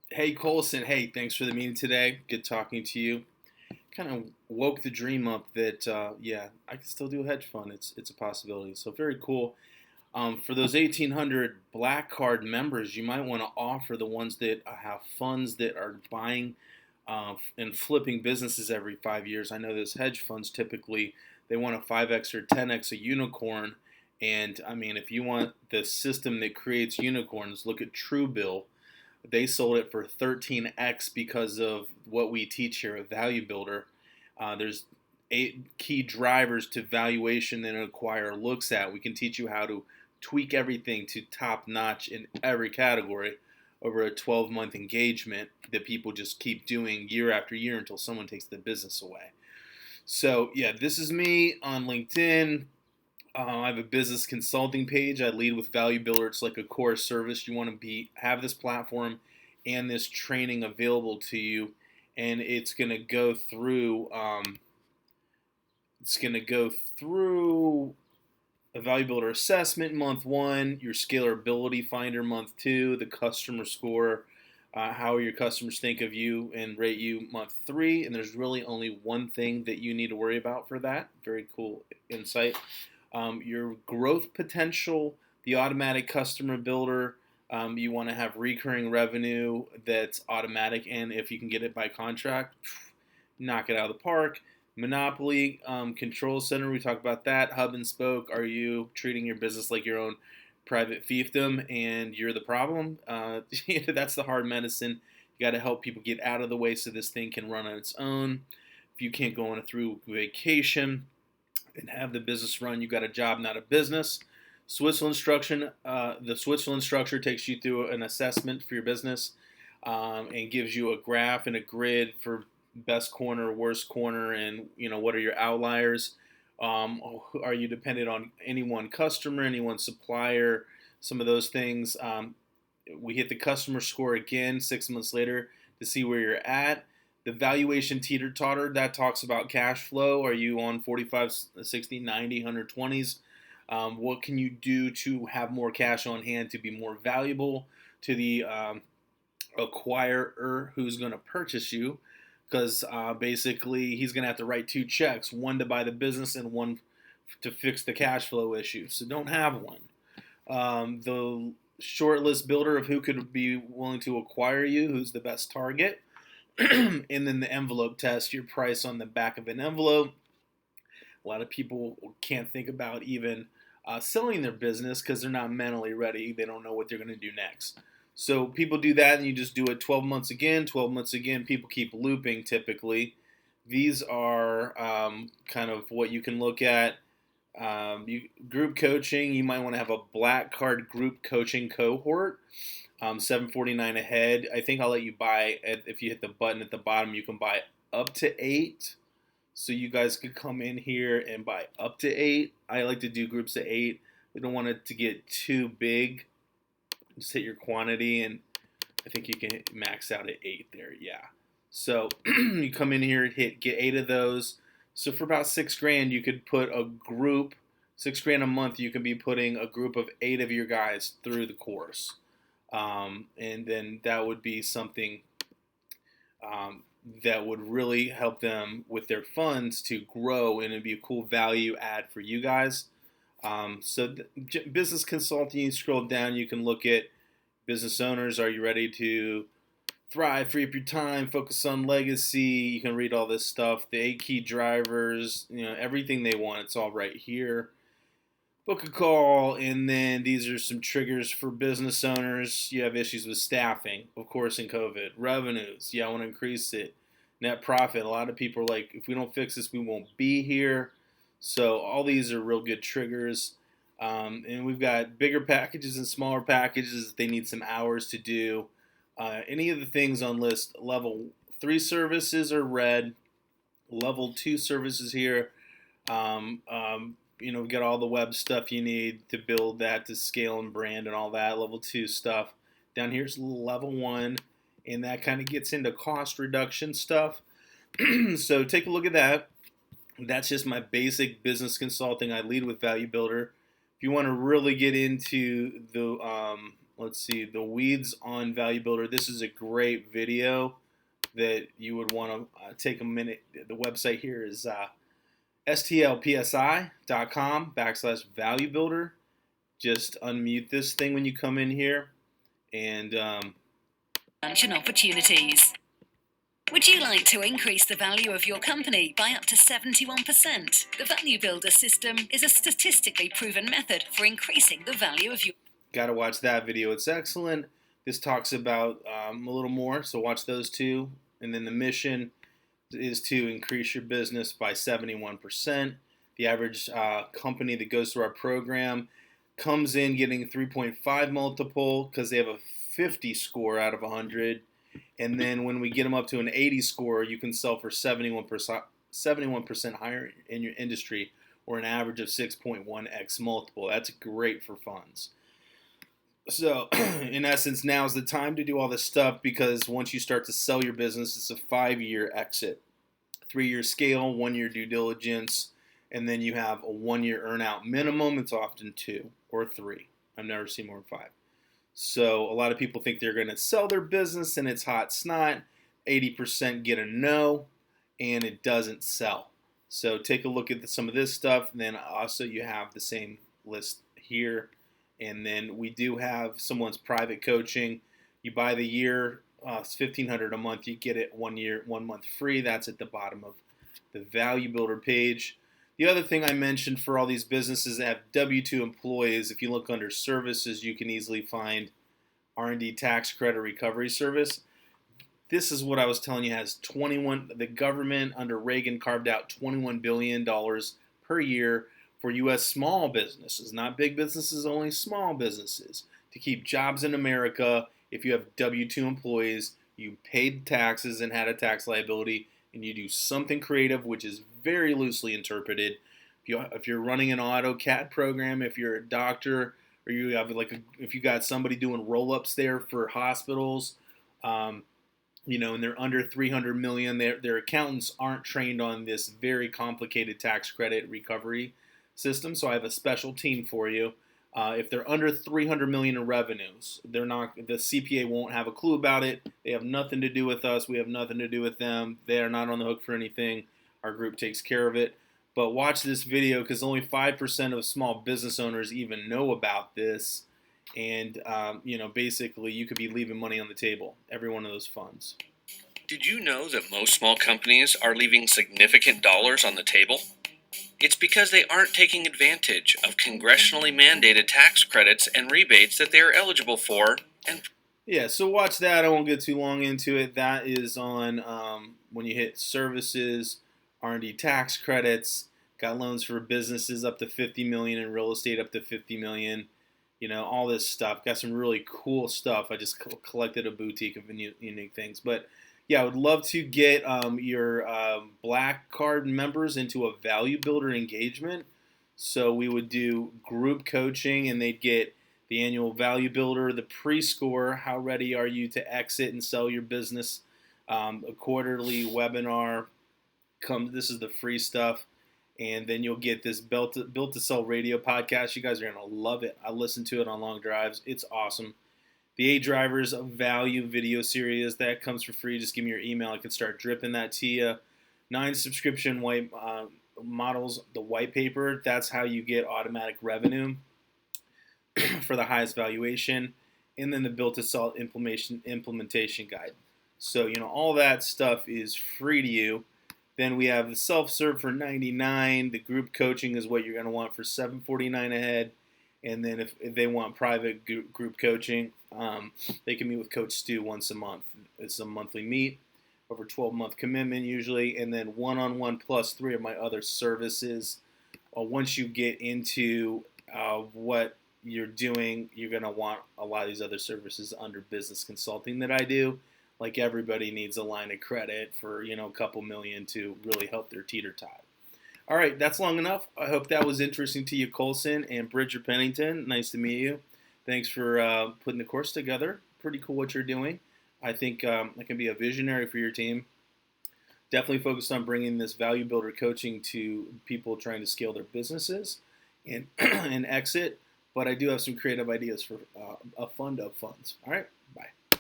Hey Colsen, hey, thanks for the meeting today. Good talking to you. Kind of woke the dream up that yeah, I can still do a hedge fund. It's a possibility. So very cool. For those 1,800 black card members, you might want to offer the ones that have funds that are buying and flipping businesses every 5 years. I know those hedge funds typically they want a 5x or 10x a unicorn. And I mean, if you want the system that creates unicorns, look at Truebill. They sold it for 13x because of what we teach here at Value Builder. There's 8 key drivers to valuation that an acquirer looks at. We can teach you how to tweak everything to top notch in every category over a 12-month engagement that people just keep doing year after year until someone takes the business away. So, yeah, this is me on LinkedIn. I have a business consulting page. I lead with Value Builder. It's like a core service. You want to have this platform and this training available to you, and it's going to go through. It's going to go through a Value Builder assessment month one, your scalability finder month two, the customer score, how your customers think of you and rate you month three, and there's really only one thing that you need to worry about for that. Very cool insight. Your growth potential, the automatic customer builder. You want to have recurring revenue that's automatic, and if you can get it by contract, knock it out of the park. Monopoly, control center, we talk about that. Hub and spoke, are you treating your business like your own private fiefdom and you're the problem? That's the hard medicine. You got to help people get out of the way so this thing can run on its own. If you can't go on a through vacation and have the business run, you got a job, not a business. The Switzerland structure takes you through an assessment for your business and gives you a graph and a grid for best corner, worst corner, and what are your outliers. Are you dependent on any one customer, any one supplier, some of those things. We hit the customer score again 6 months later to see where you're at. The valuation teeter-totter, that talks about cash flow. Are you on 45, 60, 90, 120s? What can you do to have more cash on hand to be more valuable to the acquirer who's going to purchase you? Because basically he's going to have to write 2 checks, one to buy the business and one to fix the cash flow issue. So don't have one. The short list builder of who could be willing to acquire you, who's the best target. And then the envelope test, your price on the back of an envelope. A lot of people can't think about even selling their business because they're not mentally ready. They don't know what they're going to do next. So people do that, and you just do it 12 months again, 12 months again. People keep looping typically. These are kind of what you can look at. Group coaching, you might want to have a BLACKCARD group coaching cohort. $749 a head. I think I'll let you buy, if you hit the button at the bottom, you can buy up to 8. So you guys could come in here and buy up to 8. I like to do groups of 8. We don't want it to get too big. Just hit your quantity, and I think you can max out at 8 there. Yeah. So you come in here and get 8 of those. So for about $6,000, you could put a group. $6,000 a month, you can be putting a group of 8 of your guys through the course. And then that would be something that would really help them with their funds to grow, and it'd be a cool value add for you guys. Business consulting, you scroll down, you can look at business owners. Are you ready to thrive, free up your time, focus on legacy? You can read all this stuff, the 8 key drivers, everything they want. It's all right here. Book a call, and then these are some triggers for business owners. You have issues with staffing, of course, in COVID. Revenues, I want to increase it. Net profit, a lot of people are like, if we don't fix this, we won't be here. So all these are real good triggers. And we've got bigger packages and smaller packages if they need some hours to do. Any of the things on list, level 3 services are red. Level 2 services here. We've got all the web stuff you need to build that, to scale and brand and all that. Level 2 stuff. Down here's level 1, and that kind of gets into cost reduction stuff. So take a look at that. That's just my basic business consulting. I lead with Value Builder. If you want to really get into the let's see, the weeds on Value Builder. This is a great video that you would want to take a minute. The website here is stlpsi.com/value builder. Just unmute this thing when you come in here, and opportunities. Would you like to increase the value of your company by up to 71%? The Value Builder system is a statistically proven method for increasing the value of your... Got to watch that video. It's excellent. This talks about a little more, so watch those two. And then the mission is to increase your business by 71%. The average company that goes through our program comes in getting 3.5 multiple because they have a 50 score out of 100. And then when we get them up to an 80 score, you can sell for 71% higher in your industry, or an average of 6.1x multiple. That's great for funds. So in essence, now's the time to do all this stuff, because once you start to sell your business, it's a 5-year exit, 3-year scale, 1-year due diligence, and then you have a 1-year earn-out minimum. It's often 2 or 3. I've never seen more than 5. So a lot of people think they're going to sell their business and it's hot snot. 80% get a no, and it doesn't sell. So take a look at some of this stuff. And then also you have the same list here. And then we do have someone's private coaching. You buy the year, it's $1,500 a month. You get it 1 year, 1 month free. That's at the bottom of the Value Builder page. The other thing I mentioned for all these businesses that have W-2 employees, if you look under services, you can easily find R&D tax credit recovery service. This is what I was telling you, has the government under Reagan carved out $21 billion per year for U.S. small businesses, not big businesses, only small businesses, to keep jobs in America. If you have W-2 employees, you paid taxes and had a tax liability, and you do something creative, which is very loosely interpreted. If you're running an AutoCAD program, if you're a doctor, or you have if you got somebody doing roll-ups there for hospitals, and they're under 300 million, their accountants aren't trained on this very complicated tax credit recovery system. So I have a special team for you. If they're under 300 million in revenues, the CPA won't have a clue about it. They have nothing to do with us. We have nothing to do with them. They are not on the hook for anything. Our group takes care of it. But watch this video, because only 5% of small business owners even know about this. And, basically you could be leaving money on the table, every one of those funds. Did you know that most small companies are leaving significant dollars on the table? It's because they aren't taking advantage of congressionally mandated tax credits and rebates that they are eligible for. Yeah, so watch that. I won't get too long into it. That is on when you hit services, R&D tax credits, got loans for businesses up to $50 million, and real estate up to $50 million. All this stuff. Got some really cool stuff. I just collected a boutique of unique things. But yeah, I would love to get your BLACKCARD members into a Value Builder engagement. So we would do group coaching, and they'd get the annual Value Builder, the pre-score, how ready are you to exit and sell your business, a quarterly webinar. This is the free stuff. And then you'll get this Built to Sell radio podcast. You guys are going to love it. I listen to it on long drives. It's awesome. The 8 Drivers of Value video series, that comes for free. Just give me your email. I can start dripping that to you. 9 subscription models, the white paper. That's how you get automatic revenue for the highest valuation. And then the Built to Sell implementation guide. So, all that stuff is free to you. Then we have the self-serve for $99. The group coaching is what you're going to want for $749 a head. And then if they want private group coaching, they can meet with Coach Stu once a month. It's a monthly meet, over 12-month commitment usually. And then one-on-one plus 3 of my other services. Once you get into what you're doing, you're going to want a lot of these other services under business consulting that I do. Like everybody needs a line of credit for, a couple million to really help their teeter-tot. All right, that's long enough. I hope that was interesting to you, Colsen and Bridger Pennington. Nice to meet you. Thanks for putting the course together. Pretty cool what you're doing. I think I can be a visionary for your team. Definitely focused on bringing this Value Builder coaching to people trying to scale their businesses and exit. but I do have some creative ideas for a fund of funds. All right, bye.